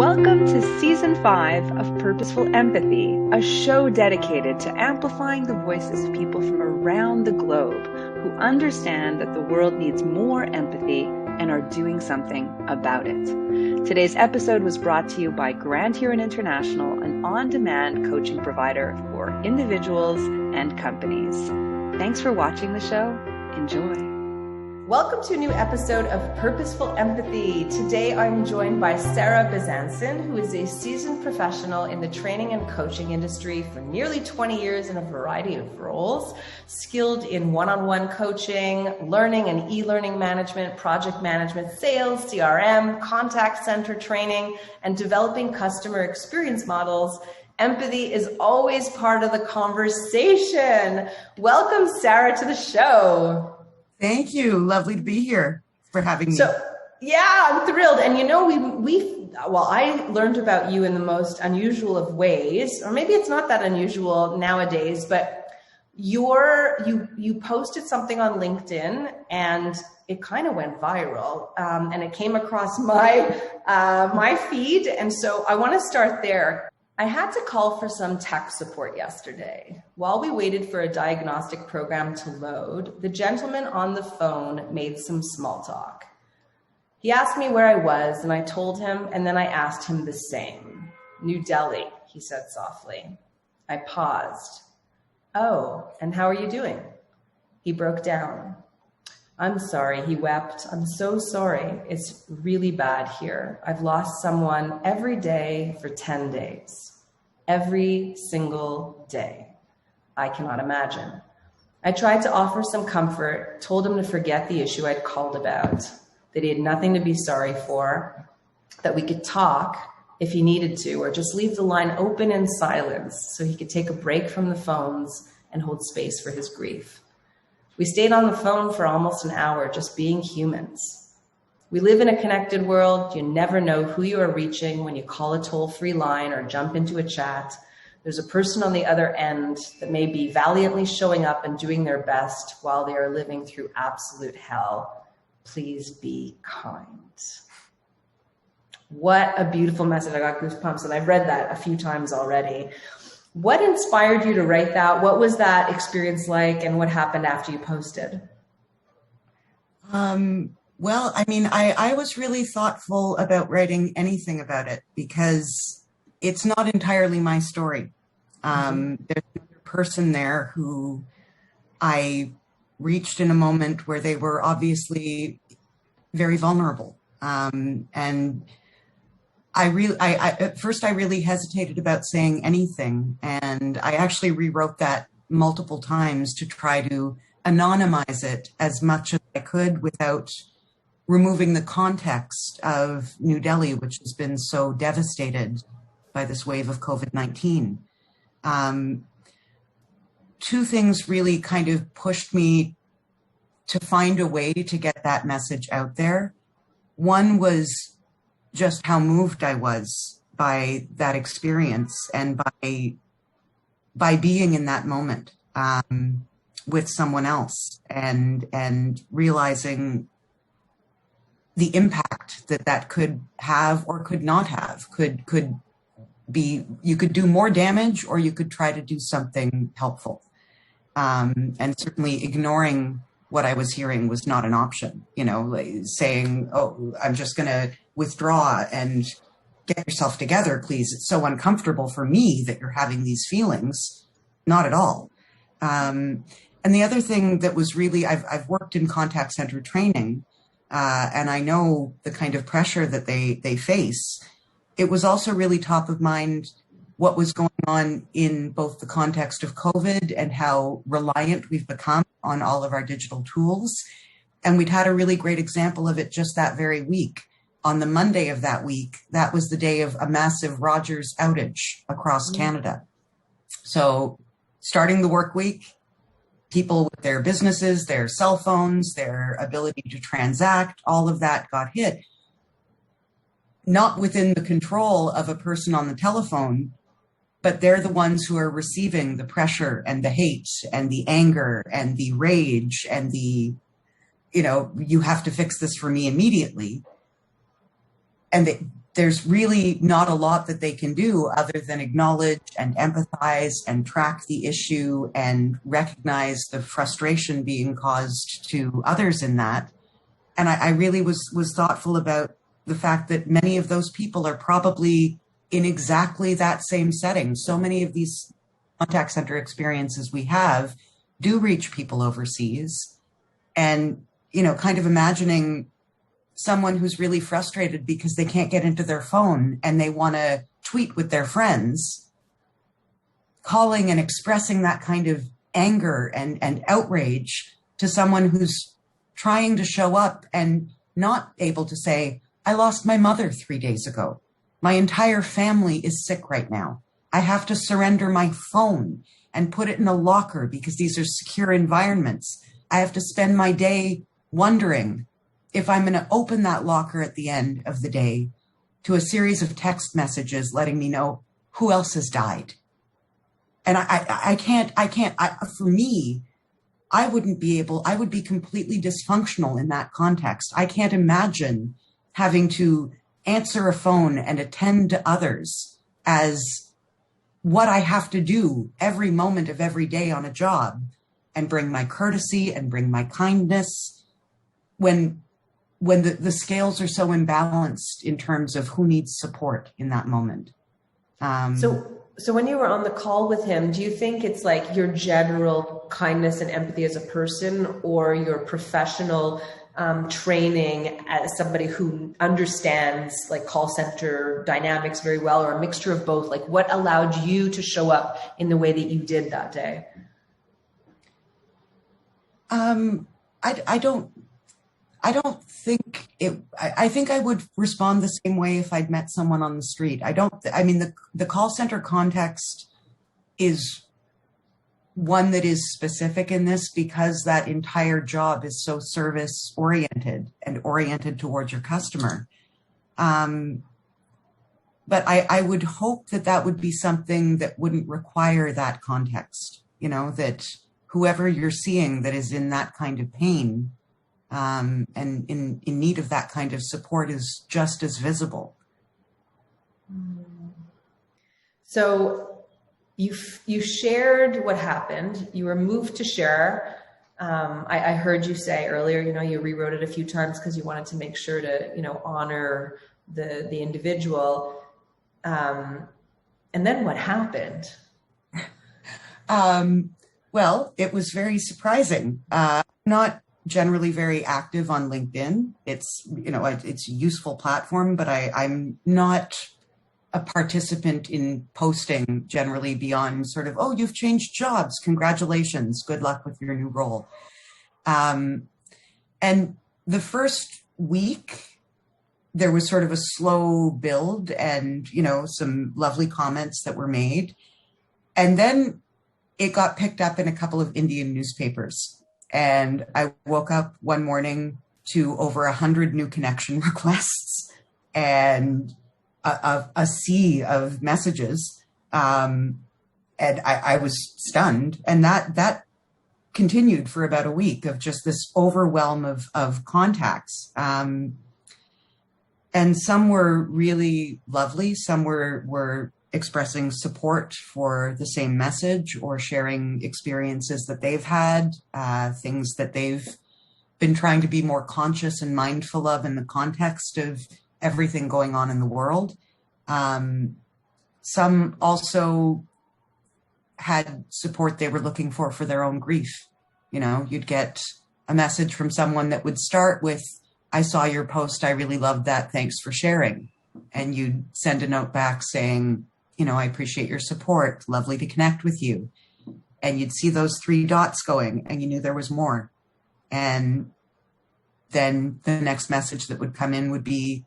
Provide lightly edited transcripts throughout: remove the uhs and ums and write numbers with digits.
Welcome to Season 5 of Purposeful Empathy, a show dedicated to amplifying the voices of people from around the globe who understand that the world needs more empathy and are doing something about it. Today's episode was brought to you by Grand Huron International, an on-demand coaching provider for individuals and companies. Thanks for watching the show. Enjoy. Welcome to a new episode of Purposeful Empathy. Today I'm joined by Sarah Bezanson, who is a seasoned professional in the training and coaching industry for nearly 20 years in a variety of roles, skilled in one-on-one coaching, learning and e-learning management, project management, sales, CRM, contact center training, and developing customer experience models. Empathy is always part of the conversation. Welcome, Sarah, to the show. Thank you. Lovely to be here for having me. So, yeah, I'm thrilled. And you know, I learned about you in the most unusual of ways, or maybe it's not that unusual nowadays, but you posted something on LinkedIn and it kind of went viral, and it came across my feed. And so I want to start there. I had to call for some tech support yesterday. While we waited for a diagnostic program to load, the gentleman on the phone made some small talk. He asked me where I was, and I told him, and then I asked him the same. New Delhi, he said softly. I paused. Oh, and how are you doing? He broke down. I'm sorry, he wept. I'm so sorry. It's really bad here. I've lost someone every day for 10 days. Every single day. I cannot imagine. I tried to offer some comfort, told him to forget the issue I'd called about, that he had nothing to be sorry for, that we could talk if he needed to, or just leave the line open in silence so he could take a break from the phones and hold space for his grief. We stayed on the phone for almost an hour, just being humans. We live in a connected world. You never know who you are reaching when you call a toll-free line or jump into a chat. There's a person on the other end that may be valiantly showing up and doing their best while they are living through absolute hell. Please be kind. What a beautiful message. I got goosebumps, and I've read that a few times already. What inspired you to write that? What was that experience like, and what happened after you posted? Well, I mean, I was really thoughtful about writing anything about it because it's not entirely my story. There's another person there who I reached in a moment where they were obviously very vulnerable. And at first I really hesitated about saying anything. And I actually rewrote that multiple times to try to anonymize it as much as I could without removing the context of New Delhi, which has been so devastated by this wave of COVID-19. Two things really kind of pushed me to find a way to get that message out there. One was just how moved I was by that experience and by being in that moment with someone else and realizing the impact that could have or could not have, could be, you could do more damage or you could try to do something helpful. And certainly ignoring what I was hearing was not an option, you know, like saying, oh, I'm just going to withdraw and get yourself together, please. It's so uncomfortable for me that you're having these feelings. Not at all. And the other thing that was really, I've worked in contact center training, and I know the kind of pressure that they face. It was also really top of mind what was going on in both the context of COVID and how reliant we've become on all of our digital tools. And we'd had a really great example of it just that very week. On the Monday of that week, that was the day of a massive Rogers outage across Canada. So starting the work week, people with their businesses, their cell phones, their ability to transact, all of that got hit. Not within the control of a person on the telephone, but they're the ones who are receiving the pressure and the hate and the anger and the rage and the, you know, you have to fix this for me immediately. And there's really not a lot that they can do other than acknowledge and empathize and track the issue and recognize the frustration being caused to others in that. And I really was thoughtful about the fact that many of those people are probably in exactly that same setting. So many of these contact center experiences we have do reach people overseas. And, you know, kind of imagining someone who's really frustrated because they can't get into their phone and they want to tweet with their friends, calling and expressing that kind of anger and outrage to someone who's trying to show up and not able to say, I lost my mother 3 days ago. My entire family is sick right now. I have to surrender my phone and put it in a locker because these are secure environments. I have to spend my day wondering if I'm going to open that locker at the end of the day to a series of text messages letting me know who else has died. And I can't, for me, I would be completely dysfunctional in that context. I can't imagine having to answer a phone and attend to others as what I have to do every moment of every day on a job, and bring my courtesy and bring my kindness when the scales are so imbalanced in terms of who needs support in that moment. So when you were on the call with him, do you think it's like your general kindness and empathy as a person, or your professional training as somebody who understands like call center dynamics very well, or a mixture of both? Like, what allowed you to show up in the way that you did that day? I don't think it, I think I would respond the same way if I'd met someone on the street. The call center context is one that is specific in this because that entire job is so service oriented and oriented towards your customer. But I would hope that would be something that wouldn't require that context, you know, that whoever you're seeing that is in that kind of pain and in need of that kind of support is just as visible. So you shared what happened. You were moved to share. I heard you say earlier, you know, you rewrote it a few times because you wanted to make sure to, you know, honor the individual. And then what happened? Well, it was very surprising. Not generally very active on LinkedIn. It's, you know, it's a useful platform, but I'm not a participant in posting generally beyond sort of, oh, you've changed jobs. Congratulations. Good luck with your new role. And the first week, there was sort of a slow build and, you know, some lovely comments that were made. And then it got picked up in a couple of Indian newspapers. And I woke up one morning to over 100 new connection requests and a sea of messages. And I was stunned. And that continued for about a week of just this overwhelm of contacts. And some were really lovely. Some were expressing support for the same message or sharing experiences that they've had, things that they've been trying to be more conscious and mindful of in the context of everything going on in the world. Some also had support they were looking for their own grief. You know, you'd get a message from someone that would start with, I saw your post, I really loved that, thanks for sharing. And you'd send a note back saying, you know, I appreciate your support, lovely to connect with you. And you'd see those 3 dots going and you knew there was more. And then the next message that would come in would be,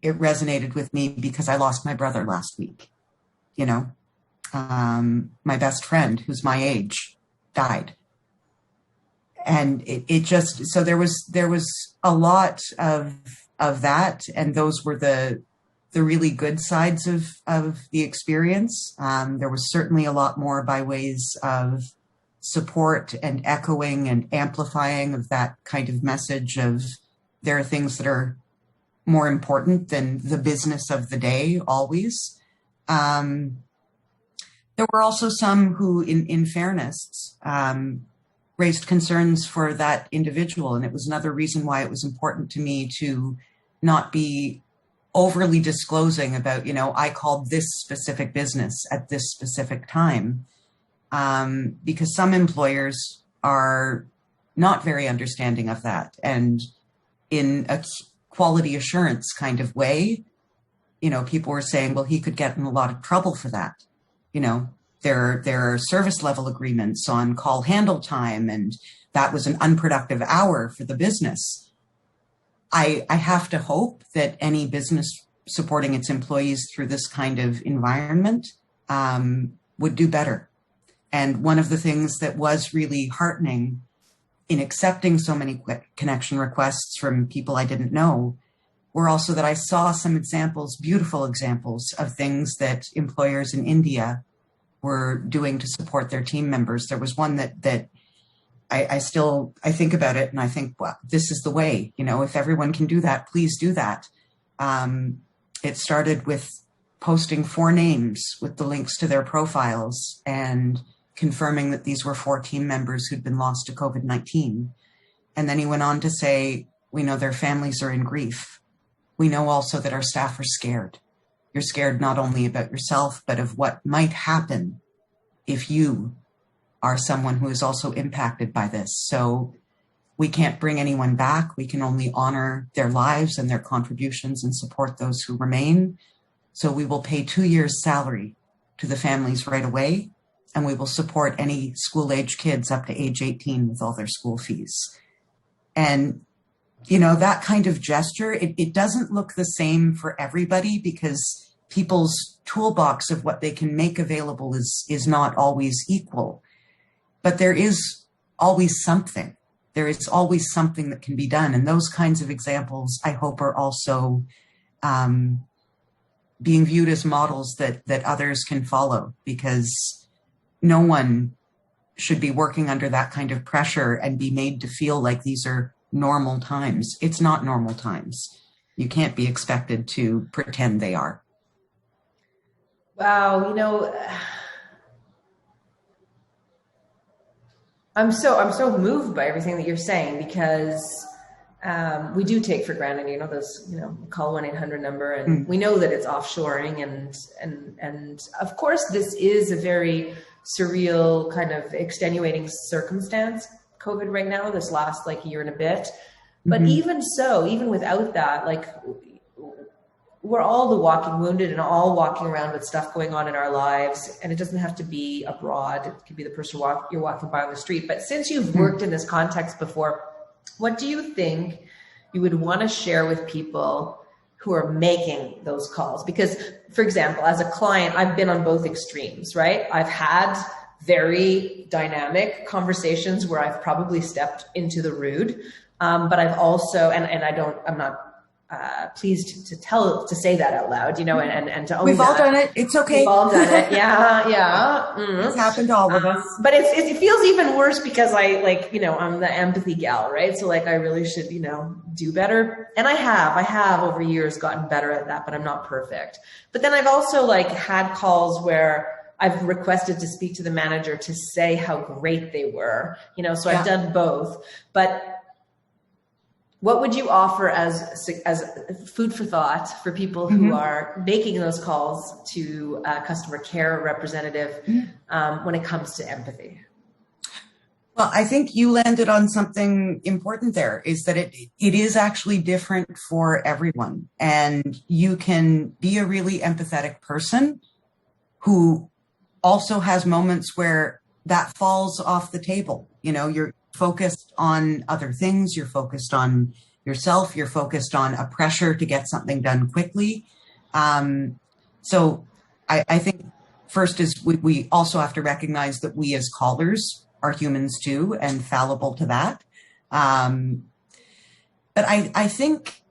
it resonated with me because I lost my brother last week. You know, my best friend who's my age died. And it just, so there was a lot of that. And those were the really good sides of the experience. There was certainly a lot more by ways of support and echoing and amplifying of that kind of message of there are things that are more important than the business of the day always. There were also some who, in fairness, raised concerns for that individual. And it was another reason why it was important to me to not be overly disclosing about, I called this specific business at this specific time. Because some employers are not very understanding of that. And in a quality assurance kind of way, people were saying, well, he could get in a lot of trouble for that. There are service level agreements on call handle time, and that was an unproductive hour for the business. I have to hope that any business supporting its employees through this kind of environment would do better. And one of the things that was really heartening in accepting so many connection requests from people I didn't know were also that I saw some examples, beautiful examples of things that employers in India were doing to support their team members. There was one that I think about it and I think, well, this is the way, if everyone can do that, please do that. It started with posting 4 names with the links to their profiles and confirming that these were 4 team members who'd been lost to COVID-19. And then he went on to say, we know their families are in grief. We know also that our staff are scared. You're scared not only about yourself, but of what might happen if you are someone who is also impacted by this. So we can't bring anyone back. We can only honor their lives and their contributions and support those who remain. So we will pay 2 years' salary to the families right away. And we will support any school-age kids up to age 18 with all their school fees. And, that kind of gesture, it doesn't look the same for everybody because people's toolbox of what they can make available is not always equal. But there is always something. There is always something that can be done. And those kinds of examples, I hope, are also being viewed as models that others can follow, because no one should be working under that kind of pressure and be made to feel like these are normal times. It's not normal times. You can't be expected to pretend they are. Wow, I'm so moved by everything that you're saying, because we do take for granted, those, call 1-800 number, and we know that it's offshoring, and of course this is a very surreal kind of extenuating circumstance, COVID right now, this last year and a bit. But even so, even without that, we're all the walking wounded and all walking around with stuff going on in our lives. And it doesn't have to be abroad. It could be the person you're walking by on the street. But since you've worked in this context before, what do you think you would want to share with people who are making those calls? Because, for example, as a client, I've been on both extremes, right? I've had very dynamic conversations where I've probably stepped into the rude. But I've also, I'm not pleased to say that out loud, and to own We've that. all done it. It's okay. We've all done it. Yeah. It's happened to all of us. But it feels even worse because I'm the empathy gal, right? So I really should, do better. And I have over years gotten better at that, but I'm not perfect. But then I've also had calls where I've requested to speak to the manager to say how great they were, so I've done both. But what would you offer as food for thought for people who are making those calls to a customer care representative when it comes to empathy? Well, I think you landed on something important there, is that it is actually different for everyone. And you can be a really empathetic person who also has moments where that falls off the table. You're focused on other things. You're focused on yourself. You're focused on a pressure to get something done quickly. So I think first is we also have to recognize that we as callers are humans too, and fallible to that. But I think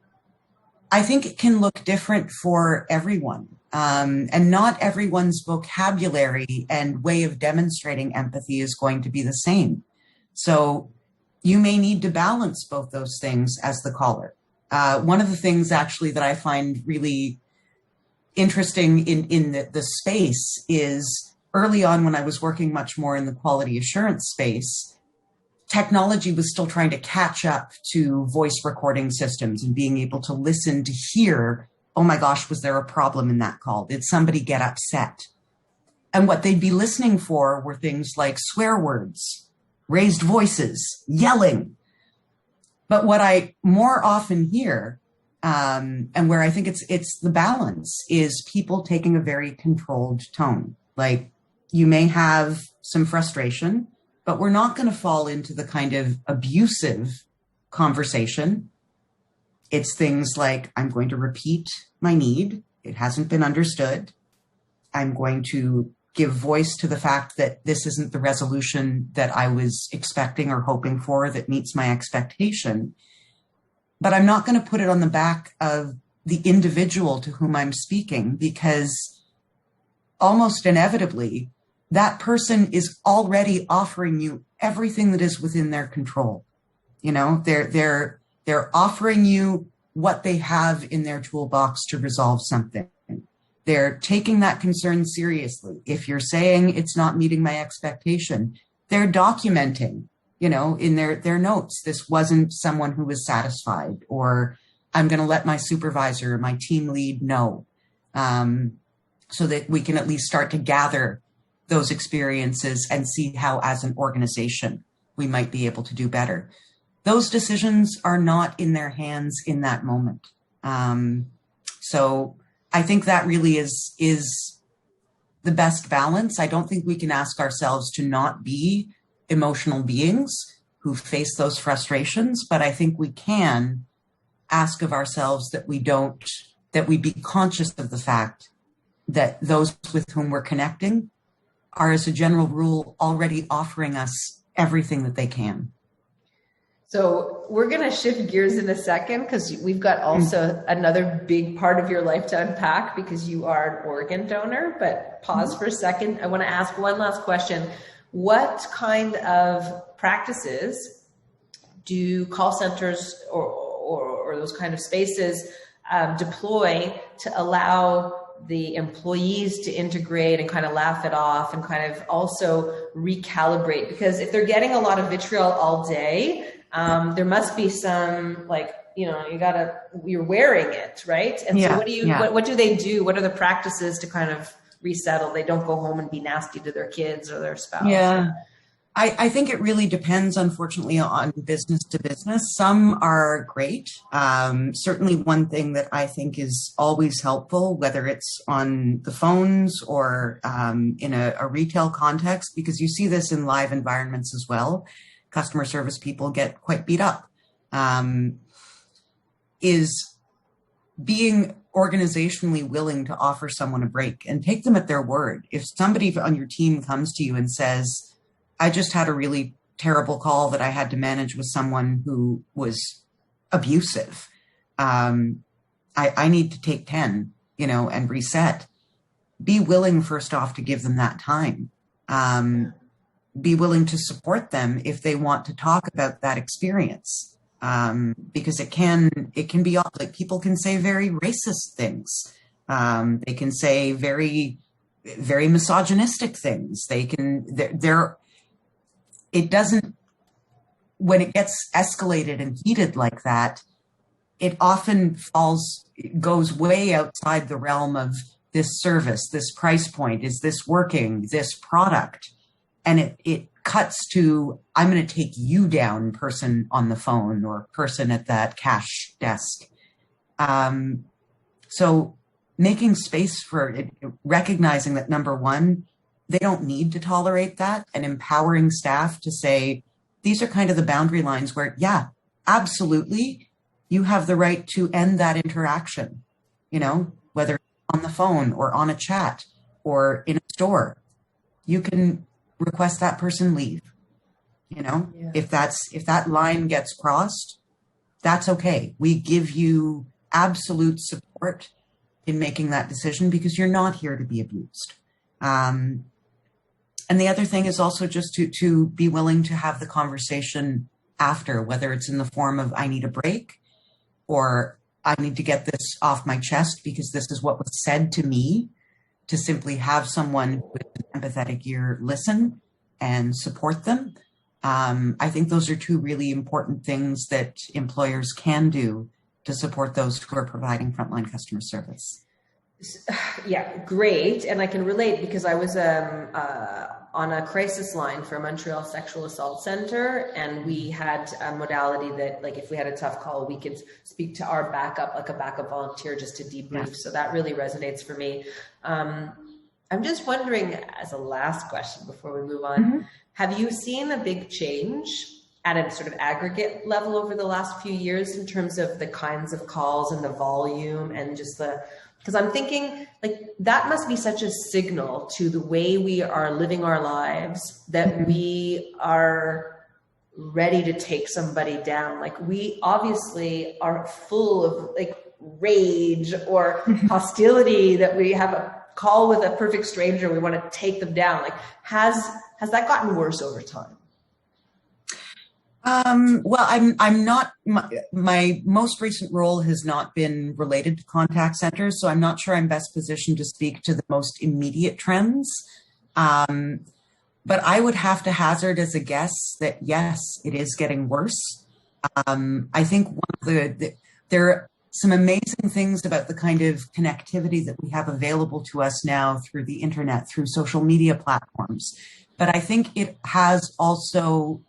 it can look different for everyone. And not everyone's vocabulary and way of demonstrating empathy is going to be the same. So you may need to balance both those things as the caller. One of the things actually that I find really interesting in the space is early on when I was working much more in the quality assurance space, technology was still trying to catch up to voice recording systems and being able to listen to hear, oh my gosh, was there a problem in that call? Did somebody get upset? And what they'd be listening for were things like swear words, raised voices, yelling. But what I more often hear, and where I think it's the balance, is people taking a very controlled tone. Like, you may have some frustration, but we're not going to fall into the kind of abusive conversation. It's things like, I'm going to repeat my need. It hasn't been understood. I'm going to give voice to the fact that this isn't the resolution that I was expecting or hoping for that meets my expectation. But I'm not going to put it on the back of the individual to whom I'm speaking, because almost inevitably, that person is already offering you everything that is within their control. You know, they're offering you what they have in their toolbox to resolve something. They're taking that concern seriously. If you're saying it's not meeting my expectation, they're documenting, you know, in their notes, this wasn't someone who was satisfied, or I'm going to let my supervisor or my team lead know, so that we can at least start to gather those experiences and see how, as an organization, we might be able to do better. Those decisions are not in their hands in that moment. So I think that really is the best balance. I don't think we can ask ourselves to not be emotional beings who face those frustrations, but I think we can ask of ourselves that we be conscious of the fact that those with whom we're connecting are, as a general rule, already offering us everything that they can. So we're going to shift gears in a second, because we've got also another big part of your life to unpack, because you are an organ donor. But pause for a second. I want to ask one last question. What kind of practices do call centers or those kind of spaces deploy to allow the employees to integrate and kind of laugh it off and kind of also recalibrate? Because if they're getting a lot of vitriol all day, there must be some, like, you know, you're wearing it, right? And so what do they do? What are the practices to kind of resettle? They don't go home and be nasty to their kids or their spouse. Yeah. I think it really depends, unfortunately, on business to business. Some are great. Certainly one thing that I think is always helpful, whether it's on the phones or in a retail context, because you see this in live environments as well. Customer service people get quite beat up, is being organizationally willing to offer someone a break and take them at their word. If somebody on your team comes to you and says, I just had a really terrible call that I had to manage with someone who was abusive, I need to take 10, you know, and reset. Be willing, first off, to give them that time. Be willing to support them if they want to talk about that experience, because it can be, like, people can say very racist things. They can say very, very misogynistic things. It doesn't, when it gets escalated and heated like that, it often goes way outside the realm of this service, this price point, is this working, this product. And it cuts to, I'm going to take you down, person on the phone or person at that cash desk. So making space for it, recognizing that, number one, they don't need to tolerate that, and empowering staff to say, these are kind of the boundary lines where, yeah, absolutely, you have the right to end that interaction, you know, whether on the phone or on a chat or in a store. You can request that person leave, you know. Yeah. If that line gets crossed, that's okay. We give you absolute support in making that decision, because you're not here to be abused. And the other thing is also just to be willing to have the conversation after, whether it's in the form of, I need a break, or I need to get this off my chest because this is what was said to me, to simply have someone with an empathetic ear listen and support them. I think those are two really important things that employers can do to support those who are providing frontline customer service. Yeah, great. And I can relate because I was on a crisis line for a Montreal Sexual Assault Center, and we had a modality that, like, if we had a tough call, we could speak to our backup, like a backup volunteer, just to debrief. Yeah. So that really resonates for me. I'm just wondering, as a last question before we move on, have you seen a big change at a sort of aggregate level over the last few years in terms of the kinds of calls and the volume and just because I'm thinking, like, that must be such a signal to the way we are living our lives that we are ready to take somebody down. Like, we obviously are full of like rage or hostility that we have a call with a perfect stranger. We want to take them down. Like, has that gotten worse over time? Well, I'm not, my most recent role has not been related to contact centers, so I'm not sure I'm best positioned to speak to the most immediate trends. But I would have to hazard as a guess that yes, it is getting worse. I think one of there are some amazing things about the kind of connectivity that we have available to us now through the internet, through social media platforms. But I think it has also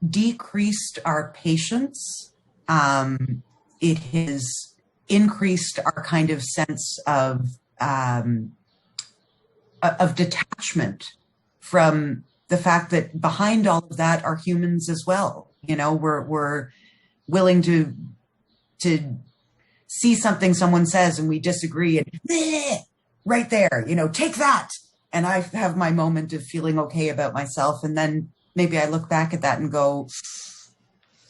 decreased our patience. It has increased our kind of sense of detachment from the fact that behind all of that are humans as well. You know, we're willing to see something someone says and we disagree and right there, you know, take that. And I have my moment of feeling okay about myself. And then maybe I look back at that and go,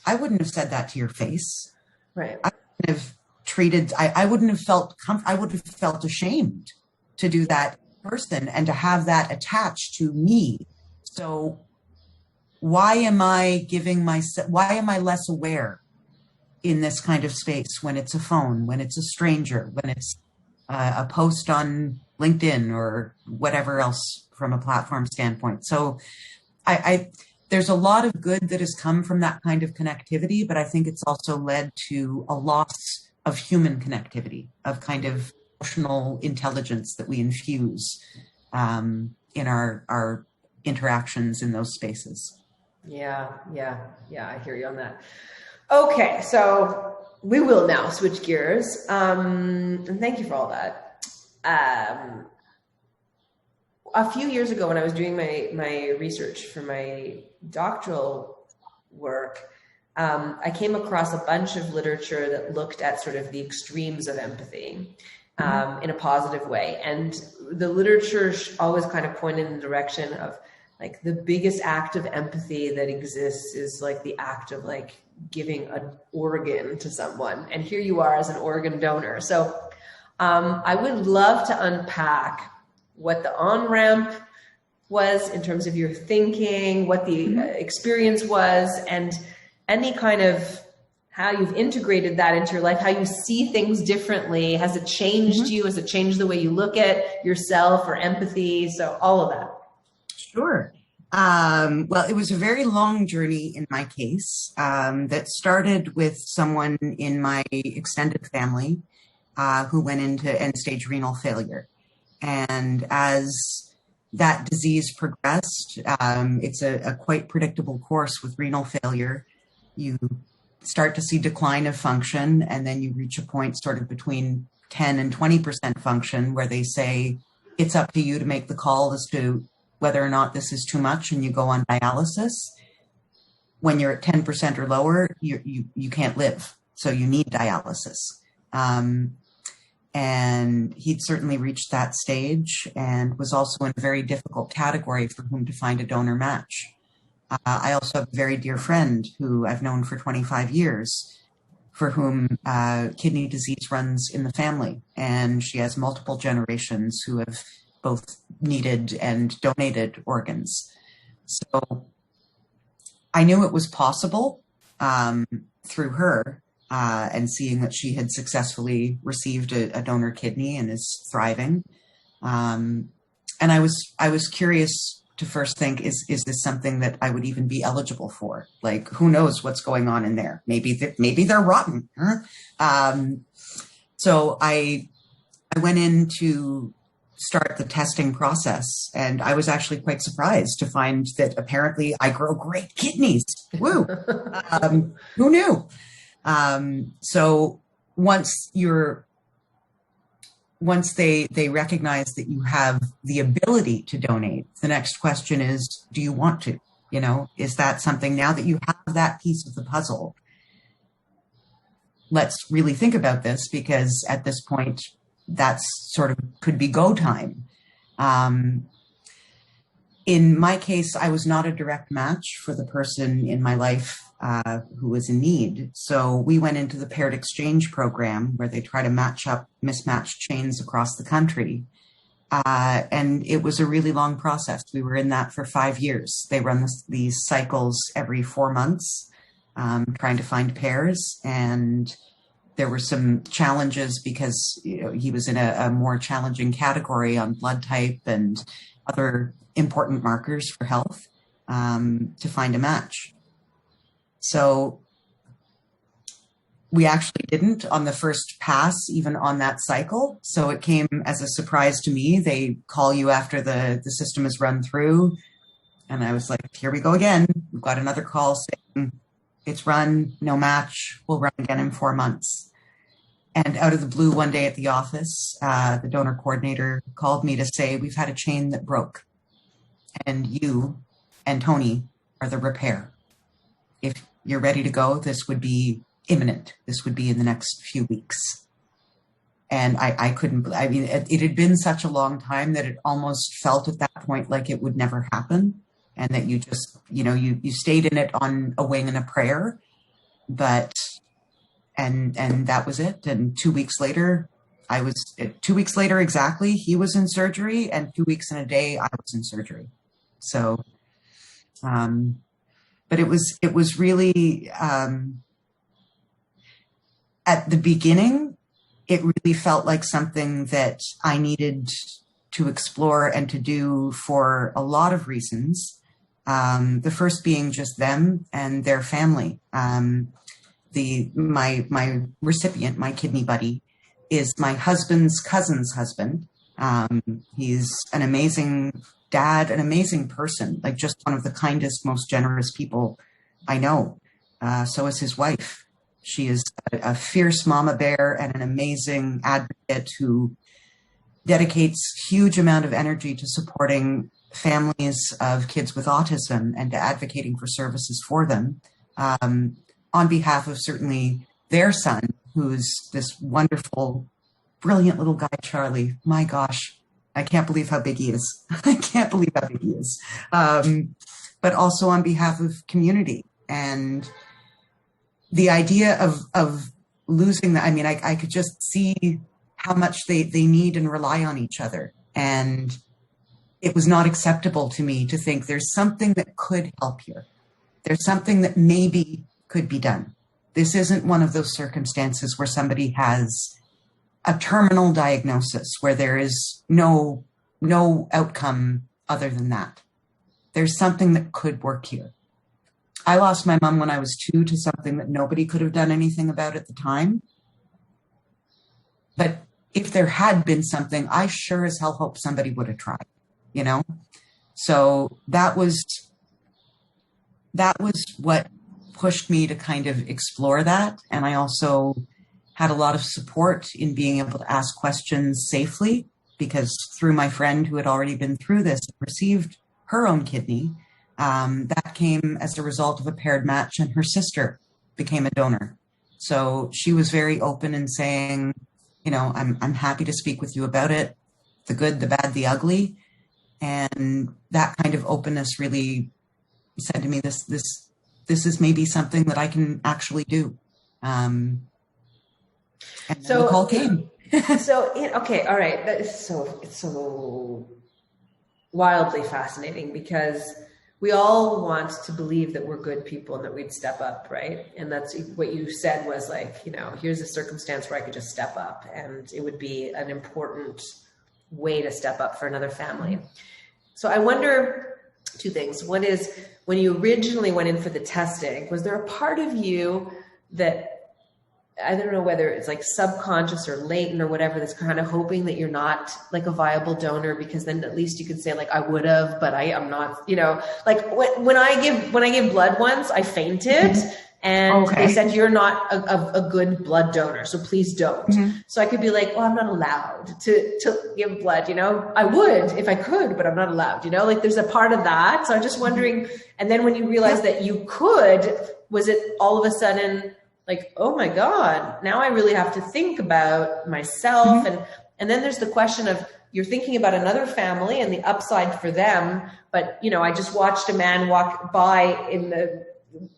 I wouldn't have said that to your face. Right. I wouldn't have treated, I wouldn't have felt, I would have felt ashamed to do that in person and to have that attached to me. So why am I less aware in this kind of space when it's a phone, when it's a stranger, when it's a post on LinkedIn or whatever else from a platform standpoint? So there's a lot of good that has come from that kind of connectivity, but I think it's also led to a loss of human connectivity, of kind of emotional intelligence that we infuse in our interactions in those spaces. Yeah, I hear you on that. Okay, so we will now switch gears. And thank you for all that. A few years ago when I was doing my research for my doctoral work, I came across a bunch of literature that looked at sort of the extremes of empathy in a positive way. And the literature always kind of pointed in the direction of, like, the biggest act of empathy that exists is like the act of like giving an organ to someone. And here you are as an organ donor. So I would love to unpack what the on-ramp was in terms of your thinking, what the experience was, and any kind of how you've integrated that into your life, how you see things differently. Has it changed you? Has it changed the way you look at yourself or empathy? So all of that. Sure. Well, it was a very long journey in my case that started with someone in my extended family who went into end-stage renal failure. And as that disease progressed, it's a quite predictable course with renal failure. You start to see decline of function, and then you reach a point sort of between 10 and 20% function where they say, it's up to you to make the call as to whether or not this is too much, and you go on dialysis. When you're at 10% or lower, you can't live. So you need dialysis. And he'd certainly reached that stage and was also in a very difficult category for whom to find a donor match. I also have a very dear friend who I've known for 25 years, for whom kidney disease runs in the family. And she has multiple generations who have both needed and donated organs. So I knew it was possible through her. and seeing that she had successfully received a donor kidney and is thriving. And I was curious to first think, is this something that I would even be eligible for? Like, who knows what's going on in there? Maybe they're rotten. Huh? So I went in to start the testing process, and I was actually quite surprised to find that apparently I grow great kidneys. Woo! Who knew? So once they recognize that you have the ability to donate, the next question is, do you want to? You know, is that something, now that you have that piece of the puzzle? Let's really think about this, because at this point, that's sort of could be go time. In my case, I was not a direct match for the person in my life who was in need. So we went into the paired exchange program, where they try to match up mismatched chains across the country. And it was a really long process. We were in that for 5 years. They run these cycles every 4 months, trying to find pairs. And there were some challenges because, you know, he was in a more challenging category on blood type and other important markers for health, to find a match. So we actually didn't on the first pass, even on that cycle. So it came as a surprise to me. They call you after the system is run through. And I was like, here we go again. We've got another call saying it's run, no match. We'll run again in 4 months. And out of the blue one day at the office, the donor coordinator called me to say, we've had a chain that broke, and you and Tony are the repair. If you're ready to go, this would be imminent. This would be in the next few weeks. And I couldn't, I mean, it had been such a long time that it almost felt at that point like it would never happen. And that you just, you know, you stayed in it on a wing and a prayer, but, and that was it. And 2 weeks later, 2 weeks later exactly, he was in surgery, and 2 weeks and a day I was in surgery. So, but it was really, at the beginning, it really felt like something that I needed to explore and to do for a lot of reasons. The first being just them and their family. My recipient, my kidney buddy, is my husband's cousin's husband. He's an amazing dad, an amazing person, like just one of the kindest, most generous people I know. So is his wife. She is a fierce mama bear and an amazing advocate who dedicates huge amount of energy to supporting families of kids with autism and to advocating for services for them, on behalf of certainly their son, who's this wonderful, brilliant little guy, Charlie. My gosh, I can't believe how big he is. I can't believe how big he is. But also on behalf of community. And the idea of losing that, I mean, I could just see how much they need and rely on each other. And it was not acceptable to me to think there's something that could help here. There's something that maybe could be done. This isn't one of those circumstances where somebody has a terminal diagnosis where there is no outcome other than that. There's something that could work here. I lost my mom when I was 2 to something that nobody could have done anything about at the time. But if there had been something, I sure as hell hope somebody would have tried, you know? So that was what pushed me to kind of explore that. And I also had a lot of support in being able to ask questions safely, because through my friend who had already been through this and received her own kidney, that came as a result of a paired match, and her sister became a donor. So she was very open in saying, you know, I'm happy to speak with you about it, the good, the bad, the ugly. And that kind of openness really said to me, this is maybe something that I can actually do. And so the call came. Okay, all right. It's so wildly fascinating, because we all want to believe that we're good people and that we'd step up, right? And that's what you said was like, you know, here's a circumstance where I could just step up, and it would be an important way to step up for another family. So I wonder two things. One is, when you originally went in for the testing, was there a part of you that, I don't know whether it's like subconscious or latent or whatever, that's kind of hoping that you're not like a viable donor, because then at least you could say like, I would have, but I'm not, you know, like when I gave blood once, I fainted, and they said, you're not a good blood donor, so please don't. So I could be like, well, I'm not allowed to give blood, you know, I would if I could, but I'm not allowed, you know, like there's a part of that. So I'm just wondering, and then when you realized that you could, was it all of a sudden like, oh my God, now I really have to think about myself. And then there's the question of, you're thinking about another family and the upside for them. But, you know, I just watched a man walk by in the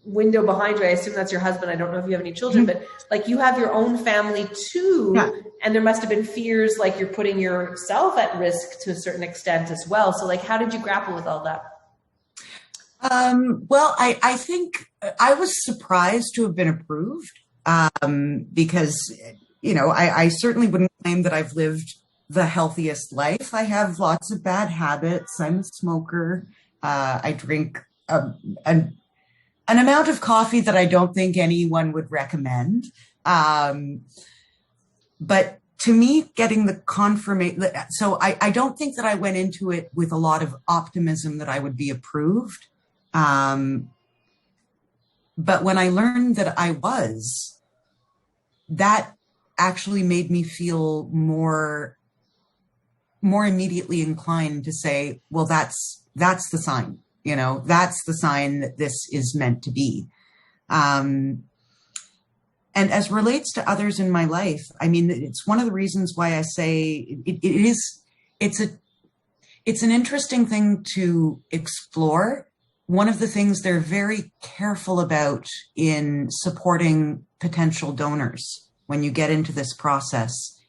window behind you. I assume that's your husband. I don't know if you have any children, but like, you have your own family too. Yeah. And there must have been fears, like you're putting yourself at risk to a certain extent as well. So like, how did you grapple with all that? Well, I think I was surprised to have been approved, because, you know, I certainly wouldn't claim that I've lived the healthiest life. I have lots of bad habits. I'm a smoker. I drink an amount of coffee that I don't think anyone would recommend. But to me, getting the confirmation, so I don't think that I went into it with a lot of optimism that I would be approved. But when I learned that I was, that actually made me feel more immediately inclined to say, well, that's the sign, you know, that's the sign that this is meant to be. And as relates to others in my life, I mean, it's one of the reasons why I say it's an interesting thing to explore. One of the things they're very careful about in supporting potential donors when you get into this process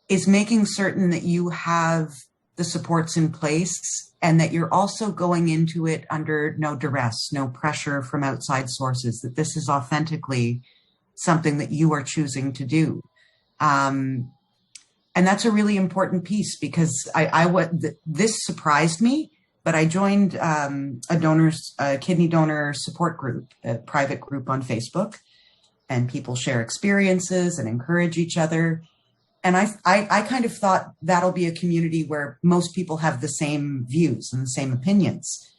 is making certain that you have the supports in place, and that you're also going into it under no duress, no pressure from outside sources, that this is authentically something that you are choosing to do. And that's a really important piece, because this surprised me. But I joined a kidney donor support group, a private group on Facebook, and people share experiences and encourage each other. And I kind of thought that'll be a community where most people have the same views and the same opinions.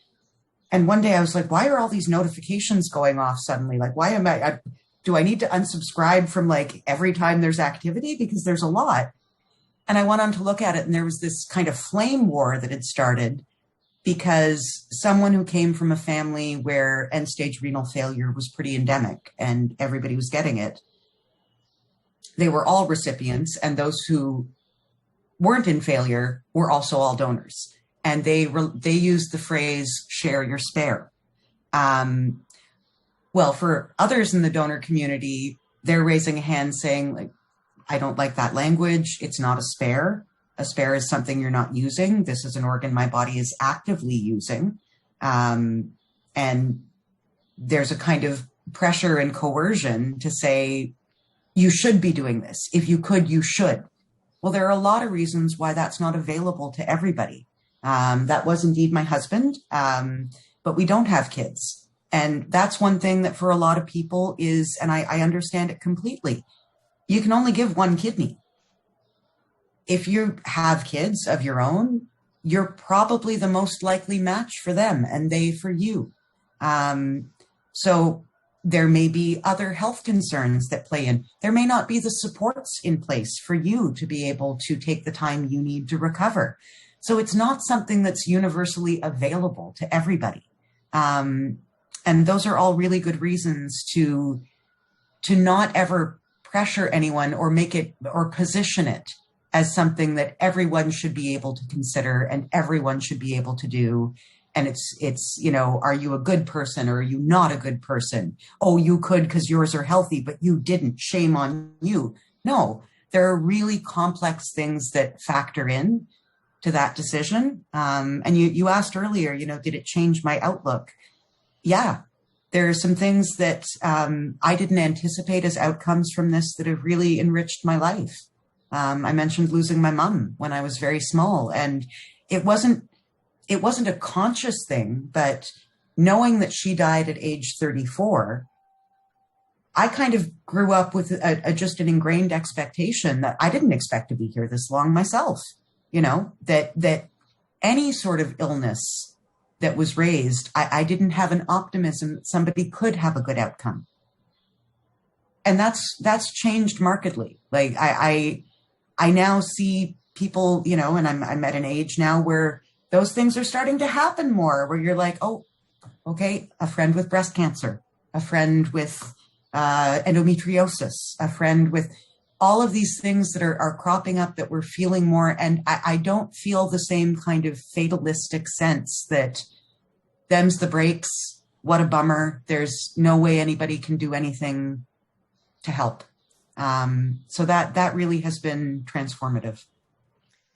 And one day I was like, why are all these notifications going off suddenly? Like, why do I need to unsubscribe from like every time there's activity? Because there's a lot. And I went on to look at it, and there was this kind of flame war that had started, because someone who came from a family where end-stage renal failure was pretty endemic and everybody was getting it, they were all recipients, and those who weren't in failure were also all donors. And they used the phrase, share your spare. Well, for others in the donor community, they're raising a hand saying, like, I don't like that language. It's not a spare. A spare is something you're not using. This is an organ my body is actively using. And there's a kind of pressure and coercion to say, you should be doing this. If you could, you should. Well, there are a lot of reasons why that's not available to everybody. That was indeed my husband, but we don't have kids. And that's one thing that for a lot of people is, and I understand it completely, you can only give one kidney. If you have kids of your own, you're probably the most likely match for them, and they for you. So there may be other health concerns that play in. There may not be the supports in place for you to be able to take the time you need to recover. So it's not something that's universally available to everybody. And those are all really good reasons to not ever pressure anyone or make it or position it as something that everyone should be able to consider and everyone should be able to do. And it's, you know, are you a good person or are you not a good person? Oh, you could because yours are healthy, but you didn't. Shame on you. No, there are really complex things that factor in to that decision. And you asked earlier, did it change my outlook? Yeah, there are some things that I didn't anticipate as outcomes from this that have really enriched my life. I mentioned losing my mom when I was very small, and it wasn't a conscious thing, but knowing that she died at age 34, I kind of grew up with just an ingrained expectation that I didn't expect to be here this long myself. That any sort of illness that was raised, I didn't have an optimism that somebody could have a good outcome. And that's changed markedly. Like I now see people, and I'm at an age now where those things are starting to happen more, where you're like, oh, okay, a friend with breast cancer, a friend with endometriosis, a friend with all of these things that are cropping up that we're feeling more. And I don't feel the same kind of fatalistic sense that them's the breaks. What a bummer. There's no way anybody can do anything to help. So that really has been transformative.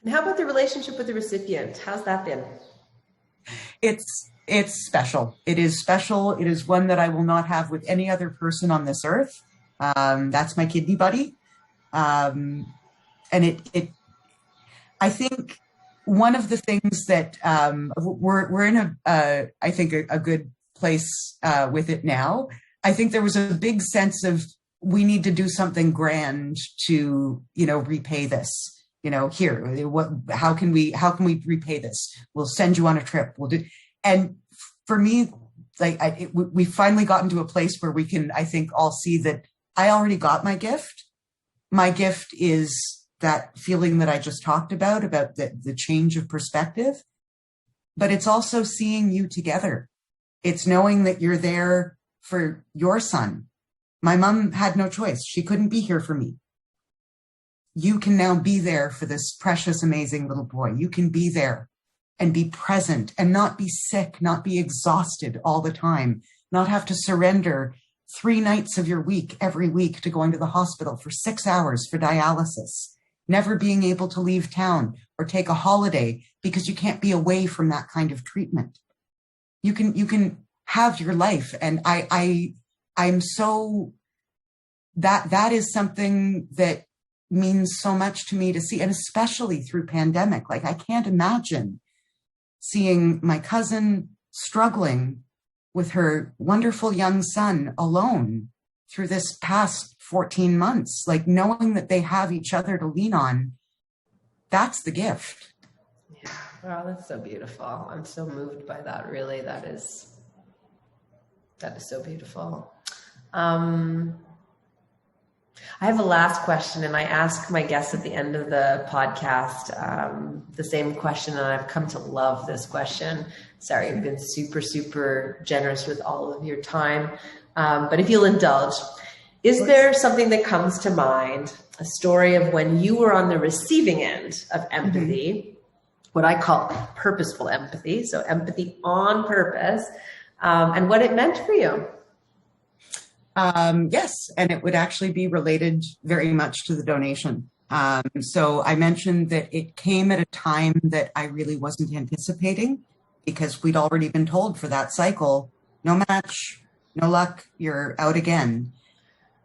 And how about the relationship with the recipient? How's that been? It's special. It is special. It is one that I will not have with any other person on this earth. That's my kidney buddy. And I think one of the things that we're in I think a good place with it now. I think there was a big sense of we need to do something grand to repay this. How can we repay this? We'll send you on a trip. We'll do. And for me, we finally gotten to a place where we can, I think, all see that I already got my gift. My gift is that feeling that I just talked about the change of perspective. But it's also seeing you together. It's knowing that you're there for your son. My mom had no choice. She couldn't be here for me. You can now be there for this precious, amazing little boy. You can be there and be present and not be sick, not be exhausted all the time, not have to surrender 3 nights of your week every week to going to the hospital for 6 hours for dialysis, never being able to leave town or take a holiday because you can't be away from that kind of treatment. You can have your life. And I'm so that is something that means so much to me to see, and especially through pandemic. Like I can't imagine seeing my cousin struggling with her wonderful young son alone through this past 14 months, like knowing that they have each other to lean on. That's the gift. Yeah. Wow. That's so beautiful. I'm so moved by that. Really. That is so beautiful. I have a last question, and I ask my guests at the end of the podcast the same question, and I've come to love this question. Sorry, you've been super, super generous with all of your time. But if you'll indulge, is there something that comes to mind, a story of when you were on the receiving end of empathy, what I call purposeful empathy, so empathy on purpose, and what it meant for you? Yes, and it would actually be related very much to the donation. So I mentioned that it came at a time that I really wasn't anticipating, because we'd already been told for that cycle, no match, no luck, you're out again.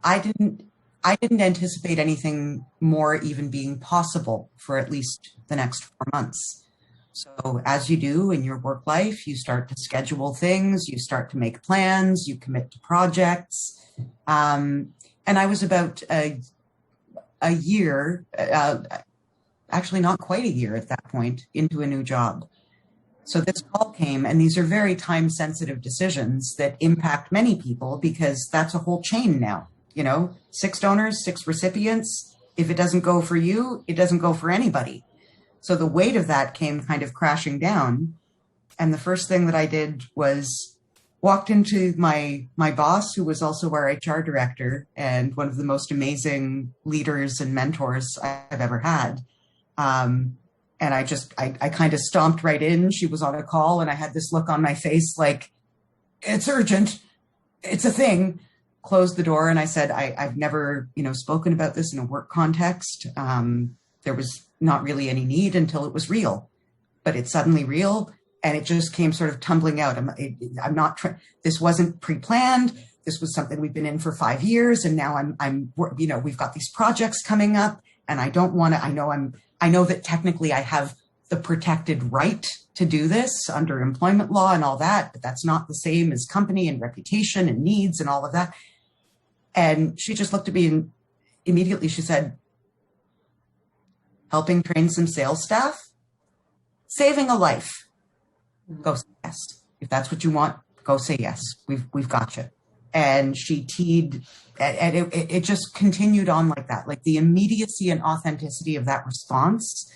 I didn't anticipate anything more even being possible for at least the next 4 months. So as you do in your work life, you start to schedule things, you start to make plans, you commit to projects. And I was about a year, actually not quite a year at that point, into a new job. So this call came, and these are very time-sensitive decisions that impact many people, because that's a whole chain now. 6 donors, 6 recipients. If it doesn't go for you, it doesn't go for anybody. So the weight of that came kind of crashing down. And the first thing that I did was walked into my boss, who was also our HR director and one of the most amazing leaders and mentors I've ever had. And I kind of stomped right in. She was on a call, and I had this look on my face like, it's urgent. It's a thing. Closed the door, and I said, I've never, spoken about this in a work context. There was not really any need until it was real. but it's suddenly real. And it just came sort of tumbling out. This wasn't pre-planned. This was something we've been in for 5 years. And now we've got these projects coming up, and I don't want to, I know that technically I have the protected right to do this under employment law and all that, but that's not the same as company and reputation and needs and all of that. And she just looked at me and immediately she said, helping train some sales staff, saving a life. Go say yes. If that's what you want, go say yes. We've got you. And she teed, and it just continued on like that. Like the immediacy and authenticity of that response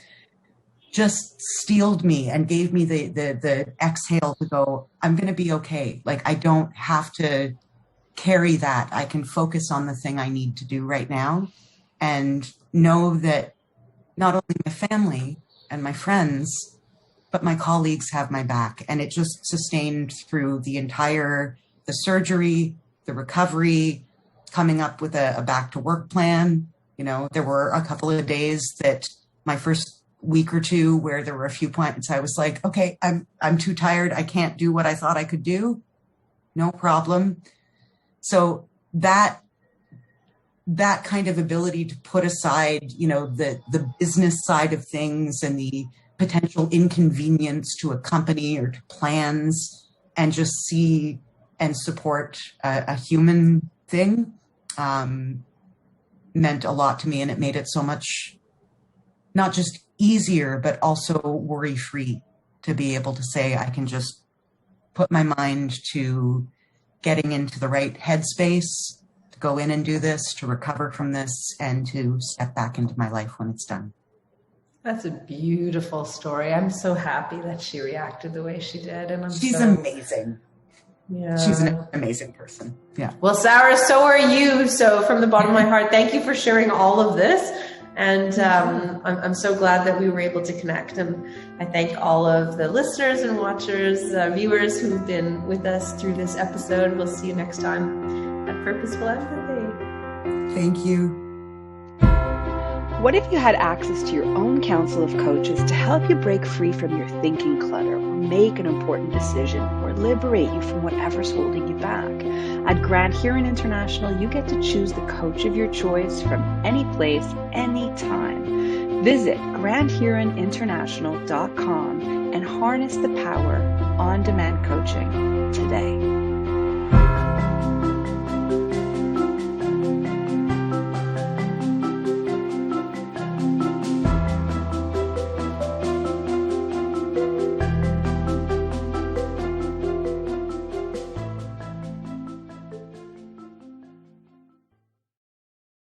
just steeled me and gave me the exhale to go, I'm going to be okay. Like I don't have to carry that. I can focus on the thing I need to do right now and know that not only my family and my friends, but my colleagues have my back. And it just sustained through the surgery, the recovery, coming up with a back to work plan. There were a couple of days that my first week or two where there were a few points I was like, okay, I'm too tired. I can't do what I thought I could do. No problem. So that kind of ability to put aside, the business side of things and the potential inconvenience to a company or to plans, and just see and support a human thing meant a lot to me. And it made it so much, not just easier, but also worry-free to be able to say, I can just put my mind to getting into the right headspace, to go in and do this, to recover from this, and to step back into my life when it's done. That's a beautiful story. I'm so happy that she reacted the way she did. And she's amazing. Yeah. She's an amazing person. Yeah. Well, Sarah, so are you. So from the bottom of my heart, thank you for sharing all of this. And I'm so glad that we were able to connect. And I thank all of the listeners and watchers, viewers who've been with us through this episode. We'll see you next time at Purposeful Empathy. Thank you. What if you had access to your own council of coaches to help you break free from your thinking clutter, or make an important decision, or liberate you from whatever's holding you back? At Grant Huron International, you get to choose the coach of your choice from any place, anytime. Visit granthuroninternational.com and harness the power on-demand coaching today.